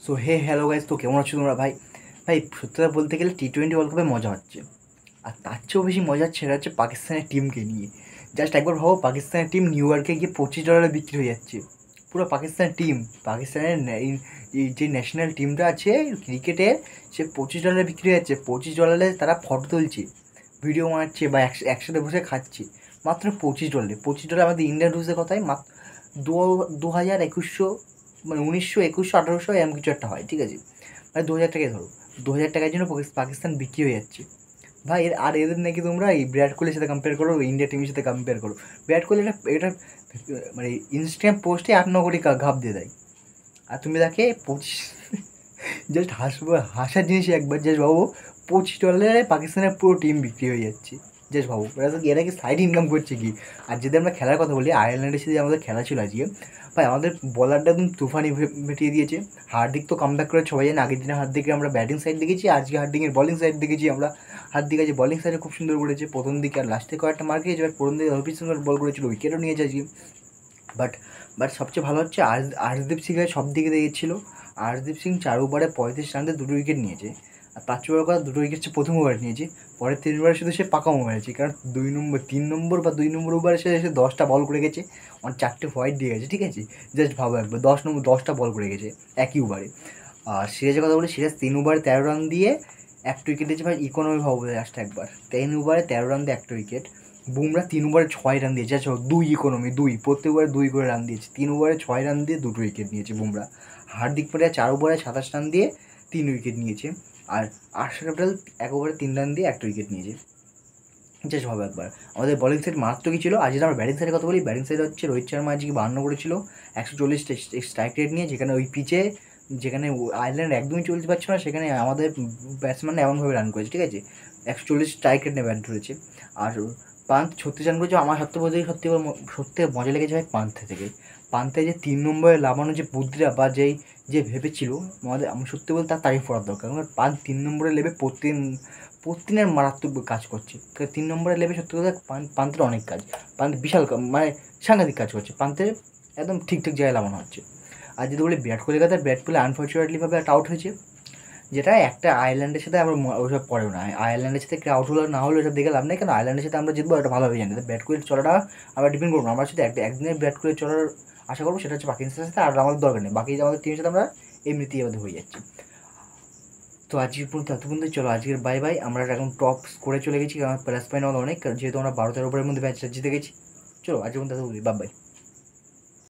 So hello guys, তো কেমন আছো তোমরা? ভাই ভাই সত্যি কথা বলতে গেলে T20 ওয়ার্ল্ড কাপে মজা হচ্ছে। আর তার চেয়েও বেশি মজা হচ্ছে সেটা হচ্ছে পাকিস্তানের টিমকে নিয়ে। জাস্ট একবার ভাবো, পাকিস্তানের টিম নিউ ইয়র্কে গিয়ে $25 বিক্রি হয়ে যাচ্ছে। পুরো পাকিস্তানের টিম, পাকিস্তানের এই যে ন্যাশনাল টিমটা আছে ক্রিকেটের, সে $25 বিক্রি হয়ে যাচ্ছে। $25 তারা ফটো তুলছে, ভিডিও বানাচ্ছে বা একসাথে বসে খাচ্ছে। মাত্র $25। $25 আমাদের ইন্ডিয়ান রুপিসের কথায় মাত্র 2021 মানে 1900 2100 1800 এরকম কিছু একটা হয়, ঠিক আছে? মানে 2000 টাকায় ধরো, 2000 টাকার জন্য পাকিস্তান বিক্রি হয়ে যাচ্ছে। ভাই আর এদের নাকি তোমরা এই বিরাট কোহলির সাথে কম্পেয়ার করো, ইন্ডিয়া টিমের সাথে কম্পেয়ার করো। বিরাট কোহলি এটা মানে ইনস্টাগ্রাম পোস্টে 8-9 কোটি ঘাপ দিয়ে দেয়, আর তুমি তাকে 25 জাস্ট হাসবো, হাসার জিনিস একবার জাস্ট ভাবো, $25 পাকিস্তানের পুরো টিম বিক্রি হয়ে যাচ্ছে। জাস্ট ভাবো এরা কি সাইড ইনকাম করছে কি? আর যদি আমরা খেলার কথা বলি, আয়ারল্যান্ডের সাথে আমাদের খেলা ছিল আজকে, ভাই আমাদের বলারটা একদম তুফানি ভেটিয়ে দিয়েছে। হার্দিক তো কামব্যাক করে সবাই জানে, আগের দিনে হার্দিকের আমরা ব্যাটিং সাইড দেখেছি, আজকে হার্দিকের বলিং সাইড দেখেছি আমরা। হার্দিক আছে বলিং সাইডে খুব সুন্দর করেছে প্রথম দিকে, আর লাস্টে কয়েকটা মার খেয়েছে, এবার প্রথম দিকে অল্প সুন্দর বল করেছিল, উইকেটও নিয়েছে আজকে। বাট বাট সবচেয়ে ভালো হচ্ছে আর্শদীপ সিংয়ের সব দিকে দিয়েছিল। আর্শদীপ সিং 4 ওভারে 35 রান দিয়ে 2 উইকেট নিয়েছে। আর তার চেয়ে বড় কথা, 2 উইকেট সে প্রথম ওভারে নিয়েছে, পরের 3 ওভারে শুধু সে পাকা মেরেছে, কারণ 3 নম্বর বা 2 নম্বর ওভারে সে এসে 10টা বল করে গেছে, 4টে হোয়াইট দিয়ে গেছে, ঠিক আছে? জাস্ট ভাবো একবার, 10টা বল করে গেছে একই ওভারে। আর সিরাজের কথা বলি, সিরাজ 3 ওভারে 13 রান দিয়ে 1 উইকেট দিয়েছে। ভাই ইকোনমি ভাবো লাস্ট একবার, 3 ওভারে 13 রান দিয়ে 1 উইকেট। বুমরা 3 ওভারে 6 রান দিয়েছে, আচ্ছা 2 ইকোনমি, প্রত্যেক ওভারে 2 করে রান দিয়েছে। 3 ওভারে 6 রান দিয়ে 2 উইকেট নিয়েছে বুমরা। হার্দিক পান্ডিয়া 4 ওভারে 27 রান দিয়ে 3 উইকেট নিয়েছে। আর আশরাফ পটেল 1 ওভারে 3 রান দিয়ে 1 উইকেট নিয়েছে। জাস্ট ভাবো একবার, আমাদের বলিং সাইড মারাত্মকই ছিল। আর যদি আমরা ব্যাটিং সাইডের কথা বলি, ব্যাটিং সাইড হচ্ছে রোহিত শর্মা আজকে 52 করেছিল 140 স্ট্রাইক রেট নিয়ে, যেখানে ওই পিচে, যেখানে আয়ারল্যান্ড একদমই চলতে পারছিল না, সেখানে আমাদের ব্যাটসম্যান এমনভাবে রান করেছে, ঠিক আছে? 140 স্ট্রাইক রেট নিয়ে ব্যাট ধরেছে। আর পান্থ 36 রান করেছে। আমার সত্যি মজা লেগেছে ভাই পান্থে যে 3 নম্বরে লাগানো যে বুদ্ধিটা বা যে ভেবেছিল আমাদের, আমি সত্যি বলতে তার তারিফ করার দরকার। কারণ পান্থ 3 নম্বরে লেবে প্রতিদিনের মারাত্মক কাজ করছে। 3 নম্বরে লেবে সত্যি কথা পান্থের অনেক কাজ, পান্থ বিশাল মানে সাংঘাতিক কাজ করছে, পান্থের একদম ঠিকঠাক জায়গায় লাগানো হচ্ছে। আর যদি বলি বিরাট কোহলির কথা, বিরাট কোহলি আনফর্চুনেটলিভাবে একটা আউট হয়েছে, যেটা একটা আয়ারল্যান্ডের সাথে আমরা ওইসব পড়েও না। আয়ারল্যান্ডের সাথে কে আউট হলো না হলো ওইসব দেখে লাভ নেই, কারণ আয়ারল্যান্ডের সাথে আমরা জিতবো এটা ভালোভাবে জানি। ব্যাট কোহলির চলাটা আমরা ডিপেন্ড করবো না, আমরা শুধু একদিনের ব্যাট কোহলির চলার আশা করবো, সেটা হচ্ছে পাকিস্তানের সাথে। আর আমাদের দরকার নেই, বাকি আমাদের টিমের সাথে আমরা এমনিতেই আমাদের হয়ে যাচ্ছে। তো আজকের পর্যন্ত এত পর্যন্ত, চলো আজকের বাই বাই। আমরা এখন টপ স্কোরে চলে গেছি, আমার প্লাস পয়েন্ট আমাদের অনেক, যেহেতু আমরা 12-13 ওভারের মধ্যে ম্যাচটা জিতে গেছি। চলো আজকের পর্যন্ত এত বাই বাই।